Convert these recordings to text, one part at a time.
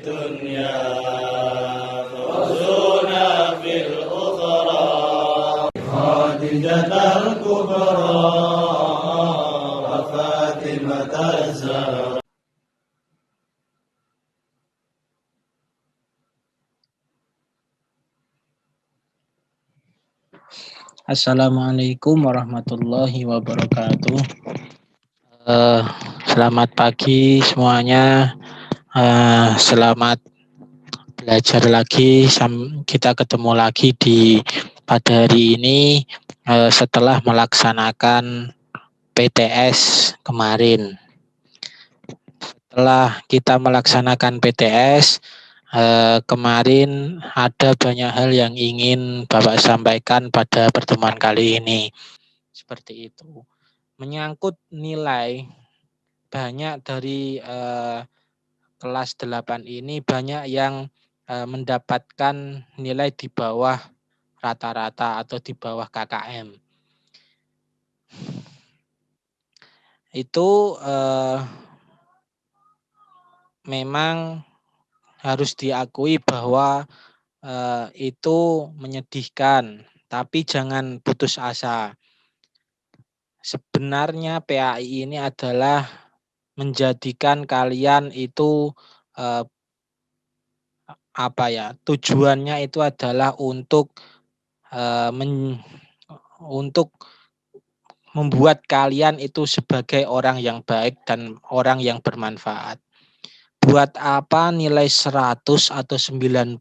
الدنيا فوزنا في الأخرى خديجة الكبرى وفاطمة الزهراء. Assalamualaikum warahmatullahi wabarakatuh. Selamat pagi semuanya. Selamat belajar lagi. Kita ketemu lagi pada hari ini setelah melaksanakan PTS kemarin. Setelah kita melaksanakan PTS kemarin, ada banyak hal yang ingin Bapak sampaikan pada pertemuan kali ini. Seperti itu. Menyangkut nilai, banyak dari kelas 8 ini banyak yang mendapatkan nilai di bawah rata-rata atau di bawah KKM. Itu memang harus diakui bahwa itu menyedihkan, tapi jangan putus asa. Sebenarnya PAI ini adalah menjadikan kalian itu tujuannya itu adalah untuk membuat kalian itu sebagai orang yang baik dan orang yang bermanfaat. Buat apa nilai 100 atau 90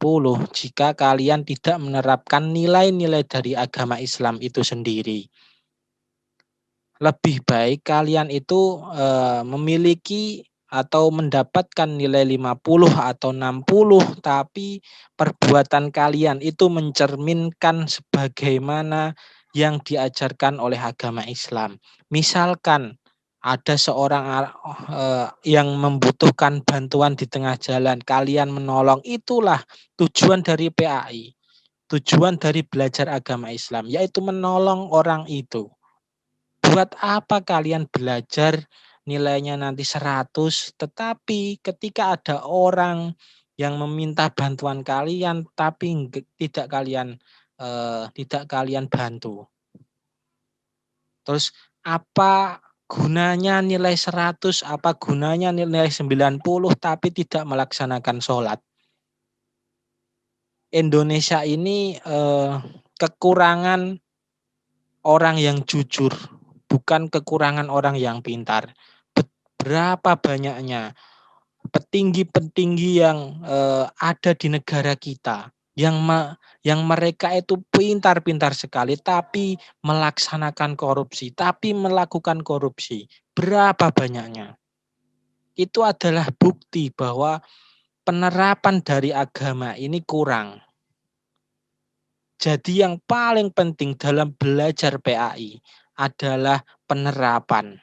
jika kalian tidak menerapkan nilai-nilai dari agama Islam itu sendiri? Lebih baik kalian itu memiliki atau mendapatkan nilai 50 atau 60, tapi perbuatan kalian itu mencerminkan sebagaimana yang diajarkan oleh agama Islam. Misalkan ada seorang yang membutuhkan bantuan di tengah jalan, kalian menolong, itulah tujuan dari PAI. Tujuan dari belajar agama Islam, yaitu menolong orang itu. Buat apa kalian belajar nilainya nanti 100, tetapi ketika ada orang yang meminta bantuan kalian, tapi tidak kalian bantu. Terus apa gunanya nilai 100, apa gunanya nilai 90 tapi tidak melaksanakan sholat? Indonesia ini kekurangan orang yang jujur, bukan kekurangan orang yang pintar. Berapa banyaknya petinggi-petinggi yang ada di negara kita yang mereka itu pintar-pintar sekali, tapi melaksanakan korupsi, tapi melakukan korupsi. Berapa banyaknya? Itu adalah bukti bahwa penerapan dari agama ini kurang. Jadi yang paling penting dalam belajar PAI adalah penerapan.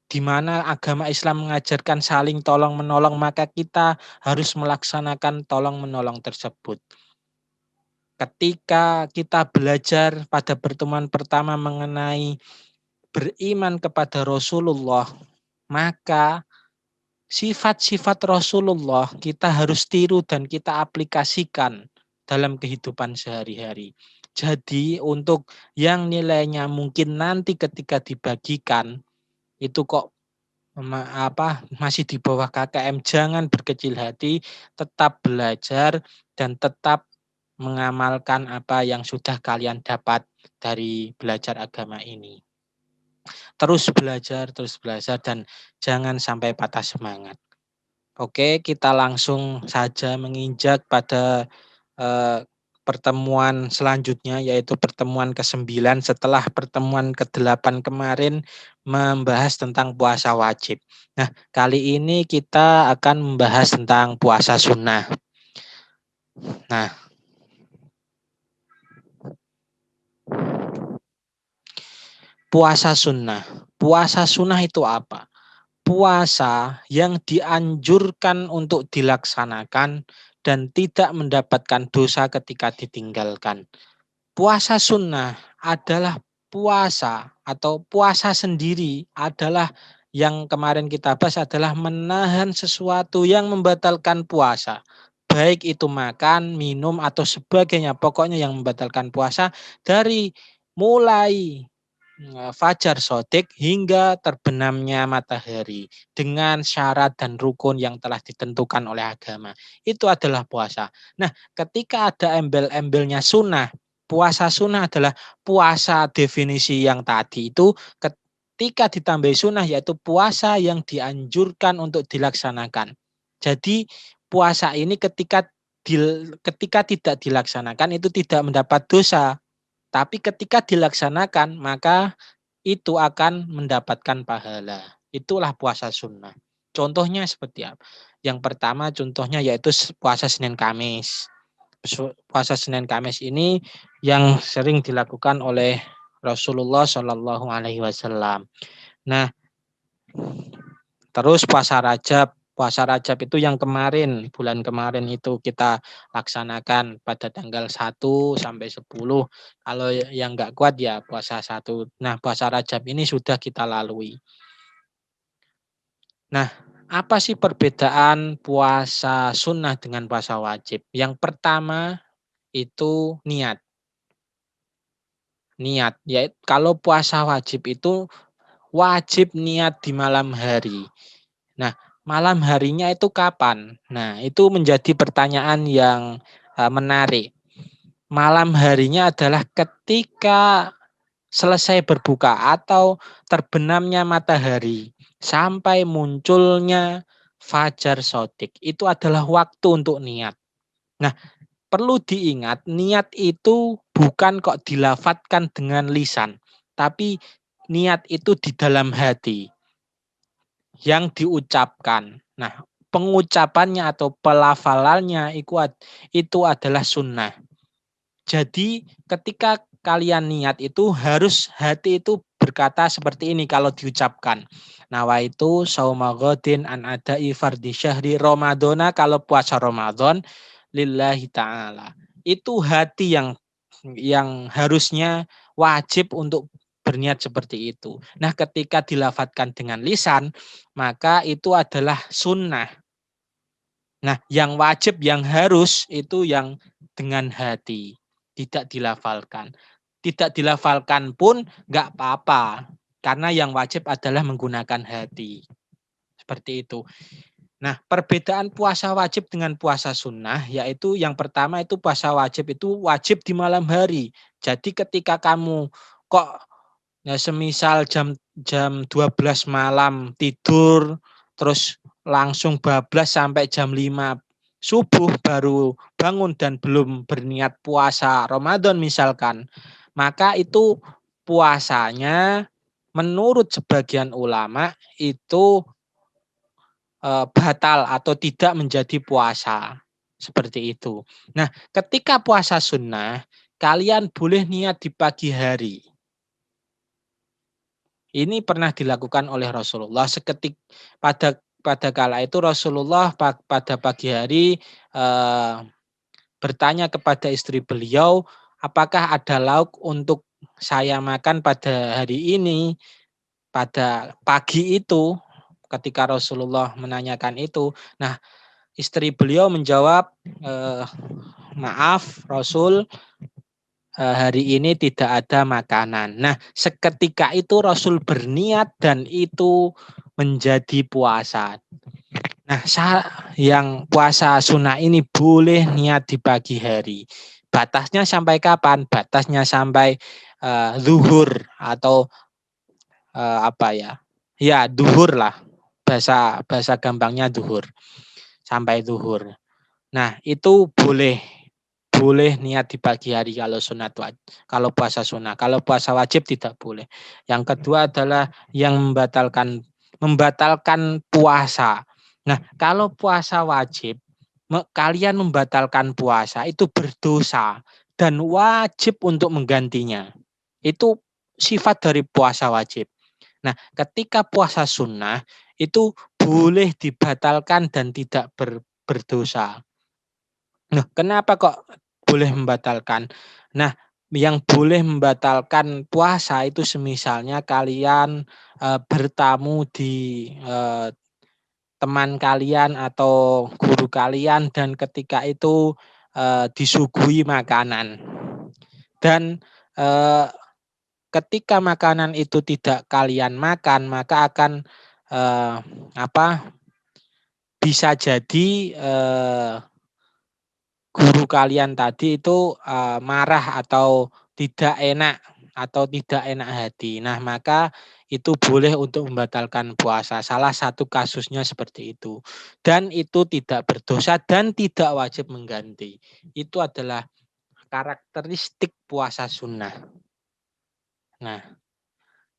Di mana agama Islam mengajarkan saling tolong-menolong, maka kita harus melaksanakan tolong-menolong tersebut. Ketika kita belajar pada pertemuan pertama mengenai beriman kepada Rasulullah, maka sifat-sifat Rasulullah kita harus tiru dan kita aplikasikan dalam kehidupan sehari-hari. Jadi untuk yang nilainya mungkin nanti ketika dibagikan itu kok masih di bawah KKM, jangan berkecil hati, tetap belajar dan tetap mengamalkan apa yang sudah kalian dapat dari belajar agama ini. Terus belajar dan jangan sampai patah semangat. Oke, kita langsung saja menginjak pada pertemuan selanjutnya, yaitu pertemuan ke-9 setelah pertemuan ke-8 kemarin membahas tentang puasa wajib. Nah, kali ini kita akan membahas tentang puasa sunnah. Nah, puasa sunnah. Puasa sunnah itu apa? Puasa yang dianjurkan untuk dilaksanakan dan tidak mendapatkan dosa ketika ditinggalkan. Puasa sunnah adalah puasa atau puasa sendiri adalah yang kemarin kita bahas adalah menahan sesuatu yang membatalkan puasa. Baik itu makan, minum, atau sebagainya. Pokoknya yang membatalkan puasa dari mulai fajar sodik hingga terbenamnya matahari dengan syarat dan rukun yang telah ditentukan oleh agama. Itu adalah puasa. Nah, ketika ada embel-embelnya sunnah, puasa sunnah adalah puasa definisi yang tadi itu ketika ditambahi sunnah yaitu puasa yang dianjurkan untuk dilaksanakan. Jadi puasa ini ketika tidak dilaksanakan itu tidak mendapat dosa, tapi ketika dilaksanakan, maka itu akan mendapatkan pahala. Itulah puasa sunnah. Contohnya seperti apa? Yang pertama contohnya yaitu puasa Senin Kamis. Puasa Senin Kamis ini yang sering dilakukan oleh Rasulullah Shallallahu Alaihi Wasallam. Nah, terus puasa Rajab. Puasa Rajab itu yang kemarin, bulan kemarin itu kita laksanakan pada tanggal 1 sampai 10. Kalau yang nggak kuat ya puasa 1. Nah, puasa Rajab ini sudah kita lalui. Nah, apa sih perbedaan puasa sunnah dengan puasa wajib? Yang pertama itu niat. Niat, ya kalau puasa wajib itu wajib niat di malam hari. Nah, malam harinya itu kapan? Nah, itu menjadi pertanyaan yang menarik. Malam harinya adalah ketika selesai berbuka atau terbenamnya matahari sampai munculnya fajar sodik. Itu adalah waktu untuk niat. Nah, perlu diingat niat itu bukan kok dilafatkan dengan lisan, tapi niat itu di dalam hati yang diucapkan. Nah, pengucapannya atau pelafalannya itu adalah sunnah. Jadi ketika kalian niat itu harus hati itu berkata seperti ini kalau diucapkan. Nawaitu saumagodin an adai fardhi syahri Ramadana, kalau puasa Ramadan lillahi ta'ala. Itu hati yang harusnya wajib untuk berniat seperti itu. Nah, ketika dilafatkan dengan lisan, maka itu adalah sunnah. Nah, yang wajib, yang harus itu yang dengan hati, tidak dilafalkan. Tidak dilafalkan pun nggak apa-apa, karena yang wajib adalah menggunakan hati. Seperti itu. Nah, perbedaan puasa wajib dengan puasa sunnah, yaitu yang pertama itu puasa wajib itu wajib di malam hari. Jadi ketika kamu kok ya semisal jam jam 12 malam tidur terus langsung bablas sampai jam 5 subuh baru bangun dan belum berniat puasa Ramadan misalkan, maka itu puasanya menurut sebagian ulama itu batal atau tidak menjadi puasa. Seperti itu. Nah, ketika puasa sunnah, kalian boleh niat di pagi hari. Ini pernah dilakukan oleh Rasulullah seketik pada kala itu Rasulullah pada pagi hari bertanya kepada istri beliau, apakah ada lauk untuk saya makan pada hari ini, pada pagi itu ketika Rasulullah menanyakan itu. Nah, istri beliau menjawab, maaf Rasul, hari ini tidak ada makanan. Nah, seketika itu Rasul berniat dan itu menjadi puasa. Nah, yang puasa sunnah ini boleh niat di pagi hari. Batasnya sampai kapan? Batasnya sampai zuhur atau apa ya? Ya, zuhur lah. Bahasa bahasa gampangnya zuhur. Sampai zuhur. Nah, itu boleh niat di pagi hari kalau sunat wajib, kalau puasa sunnah. Kalau puasa wajib tidak boleh. Yang kedua adalah yang membatalkan puasa. Nah, kalau puasa wajib, kalian membatalkan puasa itu berdosa dan wajib untuk menggantinya. Itu sifat dari puasa wajib. Nah, ketika puasa sunnah itu boleh dibatalkan dan tidak berdosa. Nah, kenapa kok boleh membatalkan? Nah, yang boleh membatalkan puasa itu semisalnya kalian bertamu di teman kalian atau guru kalian dan ketika itu disuguhi makanan dan eh, ketika makanan itu tidak kalian makan maka akan eh, apa bisa jadi guru kalian tadi itu marah atau tidak enak hati. Nah, maka itu boleh untuk membatalkan puasa. Salah satu kasusnya seperti itu. Dan itu tidak berdosa dan tidak wajib mengganti. Itu adalah karakteristik puasa sunnah. Nah,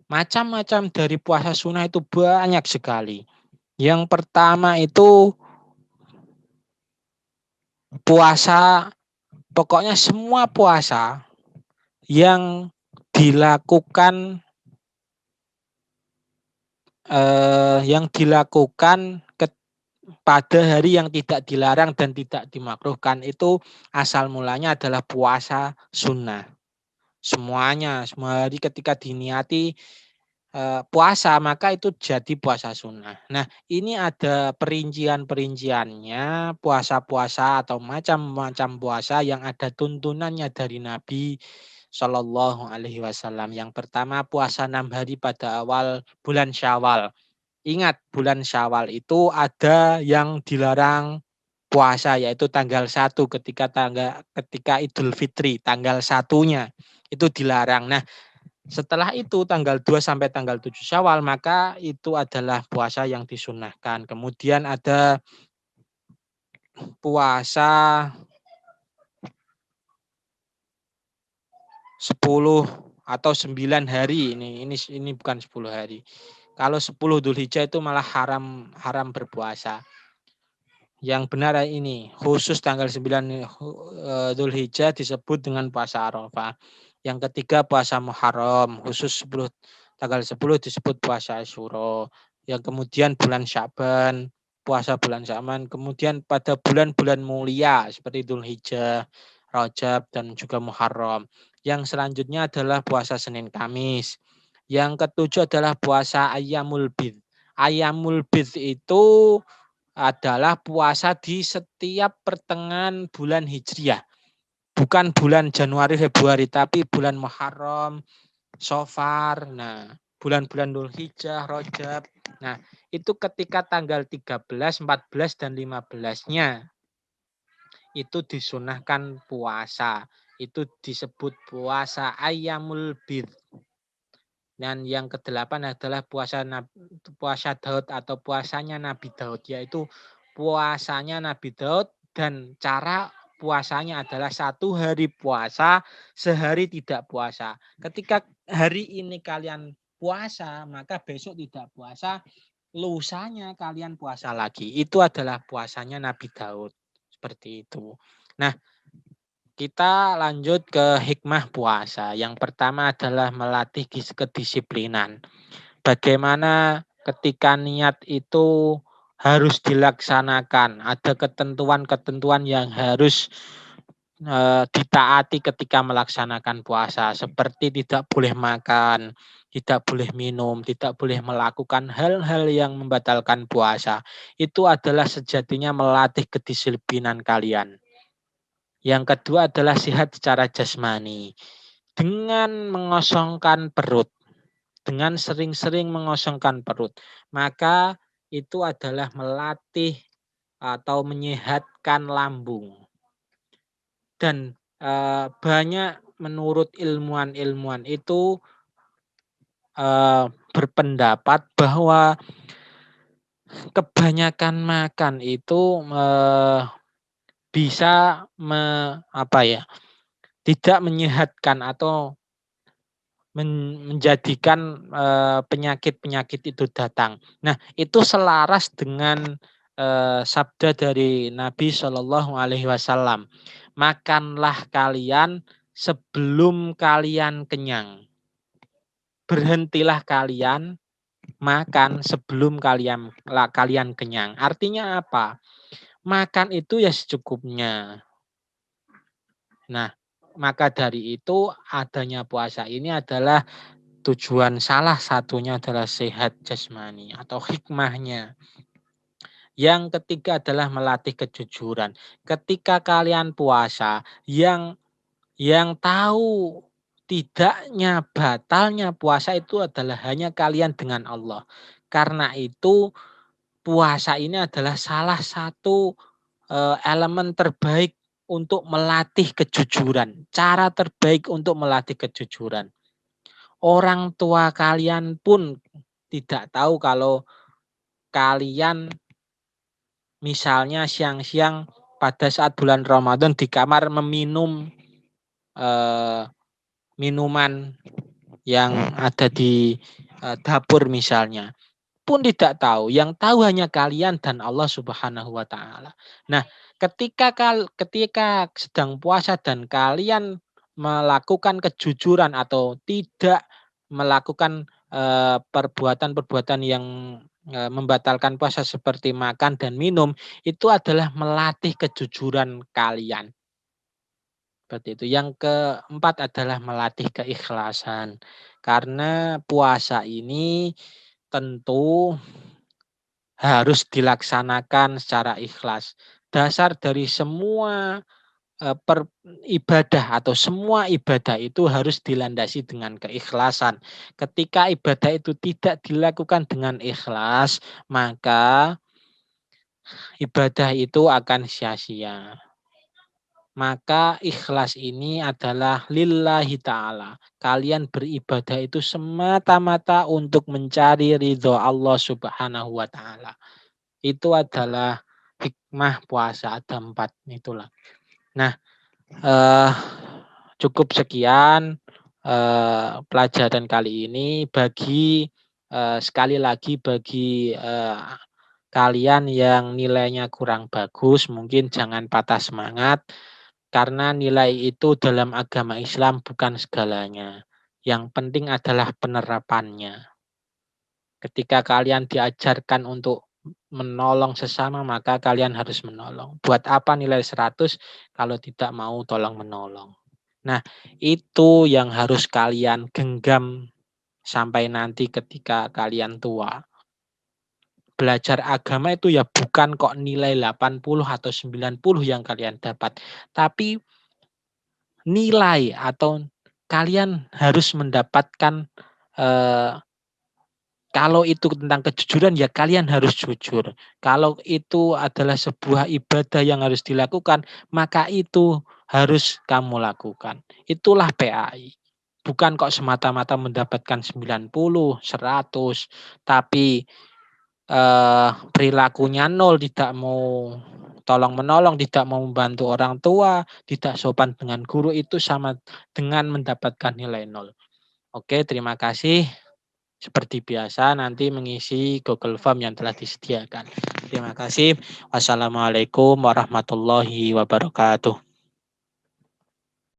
macam-macam dari puasa sunnah itu banyak sekali. Yang pertama itu puasa, pokoknya semua puasa yang dilakukan pada hari yang tidak dilarang dan tidak dimakruhkan itu asal mulanya adalah puasa sunnah. Semuanya, semua hari ketika diniati puasa maka itu jadi puasa sunnah. Nah, ini ada perincian-perinciannya puasa-puasa atau macam-macam puasa yang ada tuntunannya dari Nabi Shallallahu Alaihi Wasallam. Yang pertama puasa 6 hari pada awal bulan Syawal. Ingat bulan Syawal itu ada yang dilarang puasa yaitu tanggal 1 ketika Idul Fitri tanggal satunya itu dilarang. Nah, setelah itu tanggal 2 sampai tanggal 7 Syawal maka itu adalah puasa yang disunahkan. Kemudian ada puasa 10 atau 9 hari ini bukan 10 hari. Kalau 10 Dzulhijjah itu malah haram berpuasa. Yang benar ini khusus tanggal 9 Dzulhijjah disebut dengan puasa Arafah. Yang ketiga puasa Muharram khusus tanggal 10 disebut puasa Asyura. Yang kemudian bulan Sya'ban, puasa bulan Sya'ban. Kemudian pada bulan-bulan mulia seperti Dzulhijjah, Rajab dan juga Muharram. Yang selanjutnya adalah puasa Senin Kamis. Yang ketujuh adalah puasa Ayyamul Bid. Ayyamul Bid itu adalah puasa di setiap pertengahan bulan Hijriah. Bukan bulan Januari, Februari, tapi bulan Muharram, Sofar, nah bulan-bulan Dzulhijjah, Rajab. Nah, itu ketika tanggal 13, 14, dan 15-nya itu disunahkan puasa. Itu disebut puasa Ayyamul Bid. Dan yang ke-8 adalah puasa Daud atau puasanya Nabi Daud, yaitu puasanya Nabi Daud dan cara puasanya adalah 1 hari puasa, sehari tidak puasa. Ketika hari ini kalian puasa, maka besok tidak puasa, lusanya kalian puasa lagi. Itu adalah puasanya Nabi Daud. Seperti itu. Nah, kita lanjut ke hikmah puasa. Yang pertama adalah melatih kedisiplinan. Bagaimana ketika niat itu harus dilaksanakan. Ada ketentuan-ketentuan yang harus ditaati ketika melaksanakan puasa. Seperti tidak boleh makan, tidak boleh minum, tidak boleh melakukan hal-hal yang membatalkan puasa. Itu adalah sejatinya melatih kedisiplinan kalian. Yang kedua adalah sehat secara jasmani. Dengan mengosongkan perut, dengan sering-sering mengosongkan perut, maka itu adalah melatih atau menyehatkan lambung. Dan banyak menurut ilmuwan-ilmuwan itu berpendapat bahwa kebanyakan makan itu bisa tidak menyehatkan atau menjadikan penyakit-penyakit itu datang. Nah, itu selaras dengan sabda dari Nabi Shallallahu Alaihi Wasallam. Makanlah kalian sebelum kalian kenyang. Berhentilah kalian makan sebelum kalian kenyang. Artinya apa? Makan itu ya secukupnya. Nah, Maka dari itu adanya puasa ini adalah tujuan salah satunya adalah sehat jasmani atau hikmahnya. Yang ketiga adalah melatih kejujuran. Ketika kalian puasa, yang tahu tidaknya batalnya puasa itu adalah hanya kalian dengan Allah. Karena itu puasa ini adalah salah satu elemen terbaik untuk melatih kejujuran. Cara terbaik untuk melatih kejujuran. Orang tua kalian pun tidak tahu kalau kalian misalnya siang-siang pada saat bulan Ramadan di kamar meminum eh, minuman yang ada di dapur misalnya. Pun tidak tahu, yang tahu hanya kalian dan Allah Subhanahu wa taala. Nah, ketika sedang puasa dan kalian melakukan kejujuran atau tidak melakukan perbuatan-perbuatan yang membatalkan puasa seperti makan dan minum, itu adalah melatih kejujuran kalian. Seperti itu. Yang keempat adalah melatih keikhlasan. Karena puasa ini tentu harus dilaksanakan secara ikhlas. Dasar dari semua ibadah atau semua ibadah itu harus dilandasi dengan keikhlasan. Ketika ibadah itu tidak dilakukan dengan ikhlas, maka ibadah itu akan sia-sia. Maka ikhlas ini adalah lillahi ta'ala. Kalian beribadah itu semata-mata untuk mencari ridho Allah Subhanahu wa ta'ala. Itu adalah hikmah puasa, ada 4 itulah. Nah, cukup sekian pelajaran kali ini. Bagi sekali lagi bagi kalian yang nilainya kurang bagus, mungkin jangan patah semangat. Karena nilai itu dalam agama Islam bukan segalanya. Yang penting adalah penerapannya. Ketika kalian diajarkan untuk menolong sesama, maka kalian harus menolong. Buat apa nilai 100 kalau tidak mau tolong menolong? Nah, itu yang harus kalian genggam sampai nanti ketika kalian tua. Belajar agama itu ya bukan kok nilai 80 atau 90 yang kalian dapat. Tapi nilai atau kalian harus mendapatkan kalau itu tentang kejujuran ya kalian harus jujur. Kalau itu adalah sebuah ibadah yang harus dilakukan, maka itu harus kamu lakukan. Itulah PAI. Bukan kok semata-mata mendapatkan 90, 100, tapi perilakunya 0, tidak mau tolong menolong, tidak mau membantu orang tua, tidak sopan dengan guru, itu sama dengan mendapatkan nilai 0. Oke, terima kasih. Seperti biasa nanti mengisi Google Form yang telah disediakan. Terima kasih. Wassalamualaikum warahmatullahi wabarakatuh.